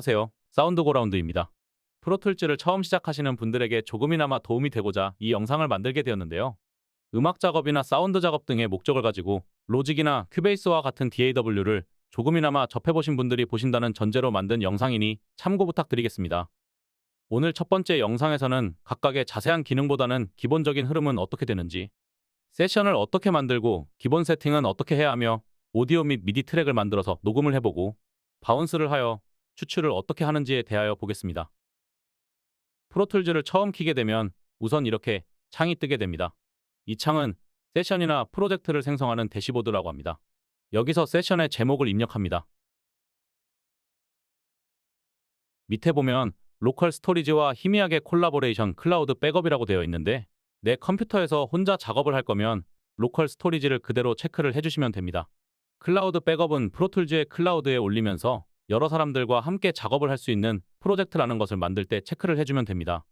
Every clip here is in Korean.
안녕하세요. 사운드고라운드입니다. 프로툴즈를 처음 시작하시는 분들에게 조금이나마 도움이 되고자 이 영상을 만들게 되었는데요. 음악 작업이나 사운드 작업 등의 목적을 가지고 로직이나 큐베이스와 같은 DAW를 조금이나마 접해보신 분들이 보신다는 전제로 만든 영상이니 참고 부탁드리겠습니다. 오늘 첫 번째 영상에서는 각각의 자세한 기능보다는 기본적인 흐름은 어떻게 되는지, 세션을 어떻게 만들고 기본 세팅은 어떻게 해야 하며 오디오 및 미디 트랙을 만들어서 녹음을 해보고 바운스를 하여 추출을 어떻게 하는지에 대하여 보겠습니다. 프로툴즈를 처음 키게 되면 우선 이렇게 창이 뜨게 됩니다. 이 창은 세션이나 프로젝트를 생성하는 대시보드라고 합니다. 여기서 세션의 제목을 입력합니다. 밑에 보면 로컬 스토리지와 희미하게 콜라보레이션 클라우드 백업이라고 되어 있는데 내 컴퓨터에서 혼자 작업을 할 거면 로컬 스토리지를 그대로 체크를 해주시면 됩니다. 클라우드 백업은 프로툴즈의 클라우드에 올리면서 여러 사람들과 함께 작업을 할 수 있는 프로젝트라는 것을 만들 때 체크를 해주면 됩니다.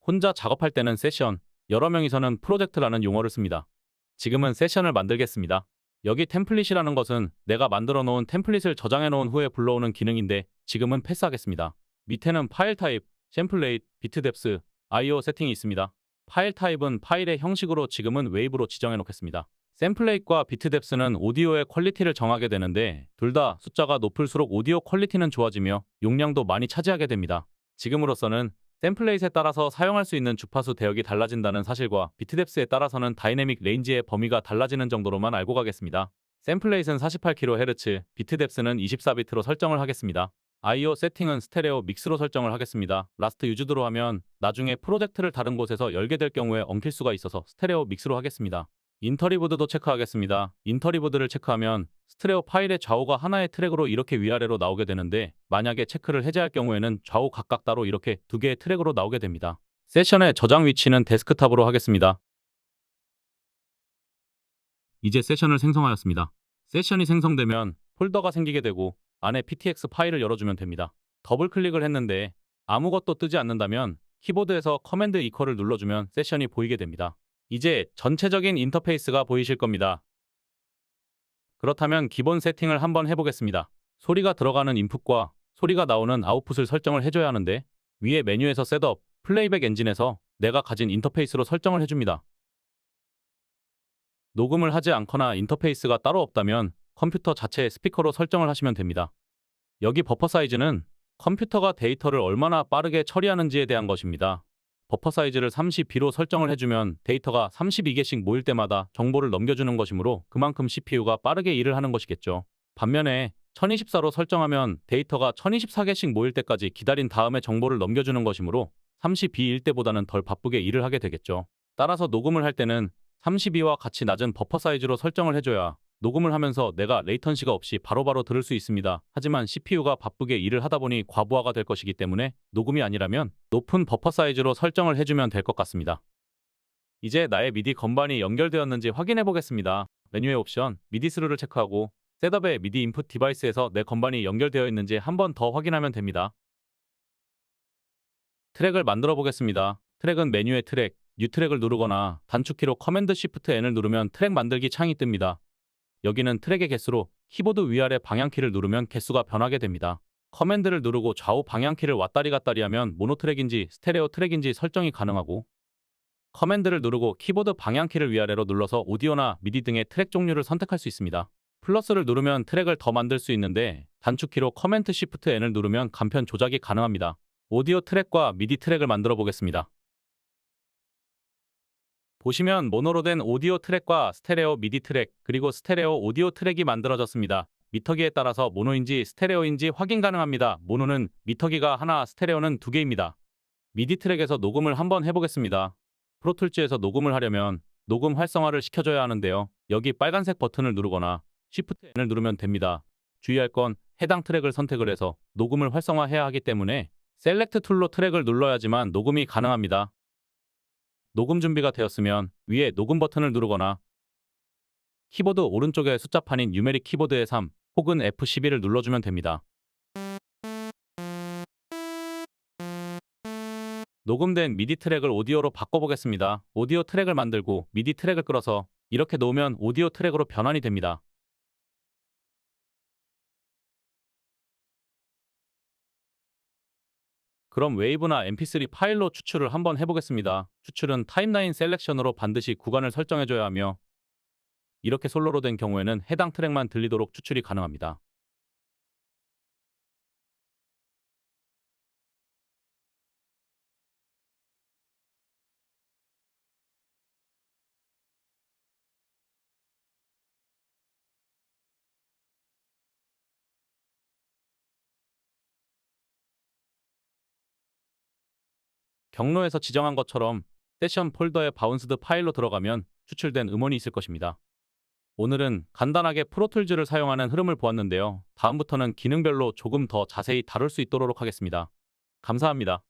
혼자 작업할 때는 세션, 여러 명이서는 프로젝트라는 용어를 씁니다. 지금은 세션을 만들겠습니다. 여기 템플릿이라는 것은 내가 만들어 놓은 템플릿을 저장해 놓은 후에 불러오는 기능인데 지금은 패스하겠습니다. 밑에는 파일 타입, 샘플 레이트, 비트 뎁스, I/O 세팅이 있습니다. 파일 타입은 파일의 형식으로 지금은 웨이브로 지정해 놓겠습니다. 샘플레이트과 비트 뎁스는 오디오의 퀄리티를 정하게 되는데 둘 다 숫자가 높을수록 오디오 퀄리티는 좋아지며 용량도 많이 차지하게 됩니다. 지금으로서는 샘플레이트에 따라서 사용할 수 있는 주파수 대역이 달라진다는 사실과 비트 뎁스에 따라서는 다이내믹 레인지의 범위가 달라지는 정도로만 알고 가겠습니다. 샘플레이트는 48kHz, 비트 뎁스는 24비트로 설정을 하겠습니다. I/O 세팅은 스테레오 믹스로 설정을 하겠습니다. 라스트 유즈드로 하면 나중에 프로젝트를 다른 곳에서 열게 될 경우에 엉킬 수가 있어서 스테레오 믹스로 하겠습니다. 인터리브드도 체크하겠습니다. 인터리브드를 체크하면 스테레오 파일의 좌우가 하나의 트랙으로 이렇게 위아래로 나오게 되는데 만약에 체크를 해제할 경우에는 좌우 각각 따로 이렇게 두 개의 트랙으로 나오게 됩니다. 세션의 저장 위치는 데스크탑으로 하겠습니다. 이제 세션을 생성하였습니다. 세션이 생성되면 폴더가 생기게 되고 안에 PTX 파일을 열어주면 됩니다. 더블 클릭을 했는데 아무것도 뜨지 않는다면 키보드에서 커맨드 이퀄을 눌러주면 세션이 보이게 됩니다. 이제 전체적인 인터페이스가 보이실 겁니다. 그렇다면 기본 세팅을 한번 해보겠습니다. 소리가 들어가는 인풋과 소리가 나오는 아웃풋을 설정을 해줘야 하는데 위에 메뉴에서 셋업, 플레이백 엔진에서 내가 가진 인터페이스로 설정을 해줍니다. 녹음을 하지 않거나 인터페이스가 따로 없다면 컴퓨터 자체의 스피커로 설정을 하시면 됩니다. 여기 버퍼 사이즈는 컴퓨터가 데이터를 얼마나 빠르게 처리하는지에 대한 것입니다. 버퍼 사이즈를 32로 설정을 해주면 데이터가 32개씩 모일 때마다 정보를 넘겨주는 것이므로 그만큼 CPU가 빠르게 일을 하는 것이겠죠. 반면에 1024로 설정하면 데이터가 1024개씩 모일 때까지 기다린 다음에 정보를 넘겨주는 것이므로 32일 때보다는 덜 바쁘게 일을 하게 되겠죠. 따라서 녹음을 할 때는 32와 같이 낮은 버퍼 사이즈로 설정을 해줘야 녹음을 하면서 내가 레이턴시가 없이 바로바로 들을 수 있습니다. 하지만 CPU가 바쁘게 일을 하다 보니 과부하가 될 것이기 때문에 녹음이 아니라면 높은 버퍼 사이즈로 설정을 해주면 될 것 같습니다. 이제 나의 미디 건반이 연결되었는지 확인해 보겠습니다. 메뉴의 옵션, 미디 스루를 체크하고 셋업의 미디 인풋 디바이스에서 내 건반이 연결되어 있는지 한 번 더 확인하면 됩니다. 트랙을 만들어 보겠습니다. 트랙은 메뉴의 트랙, 뉴 트랙을 누르거나 단축키로 커맨드 쉬프트 N을 누르면 트랙 만들기 창이 뜹니다. 여기는 트랙의 개수로 키보드 위아래 방향키를 누르면 개수가 변하게 됩니다. 커맨드를 누르고 좌우 방향키를 왔다리 갔다리 하면 모노 트랙인지 스테레오 트랙인지 설정이 가능하고 커맨드를 누르고 키보드 방향키를 위아래로 눌러서 오디오나 미디 등의 트랙 종류를 선택할 수 있습니다. 플러스를 누르면 트랙을 더 만들 수 있는데 단축키로 커맨드 쉬프트 N을 누르면 간편 조작이 가능합니다. 오디오 트랙과 미디 트랙을 만들어 보겠습니다. 보시면 모노로 된 오디오 트랙과 스테레오 미디 트랙 그리고 스테레오 오디오 트랙이 만들어졌습니다. 미터기에 따라서 모노인지 스테레오인지 확인 가능합니다. 모노는 미터기가 하나, 스테레오는 두 개입니다. 미디 트랙에서 녹음을 한번 해보겠습니다. 프로툴즈에서 녹음을 하려면 녹음 활성화를 시켜줘야 하는데요. 여기 빨간색 버튼을 누르거나 Shift N을 누르면 됩니다. 주의할 건 해당 트랙을 선택을 해서 녹음을 활성화해야 하기 때문에 셀렉트 툴로 트랙을 눌러야지만 녹음이 가능합니다. 녹음 준비가 되었으면 위에 녹음 버튼을 누르거나 키보드 오른쪽에 숫자판인 뉴메릭 키보드의 3 혹은 F12를 눌러주면 됩니다. 녹음된 미디 트랙을 오디오로 바꿔보겠습니다. 오디오 트랙을 만들고 미디 트랙을 끌어서 이렇게 놓으면 오디오 트랙으로 변환이 됩니다. 그럼 웨이브나 mp3 파일로 추출을 한번 해보겠습니다. 추출은 타임라인 셀렉션으로 반드시 구간을 설정해줘야 하며 이렇게 솔로로 된 경우에는 해당 트랙만 들리도록 추출이 가능합니다. 경로에서 지정한 것처럼 세션 폴더에 바운스드 파일로 들어가면 추출된 음원이 있을 것입니다. 오늘은 간단하게 프로툴즈를 사용하는 흐름을 보았는데요. 다음부터는 기능별로 조금 더 자세히 다룰 수 있도록 하겠습니다. 감사합니다.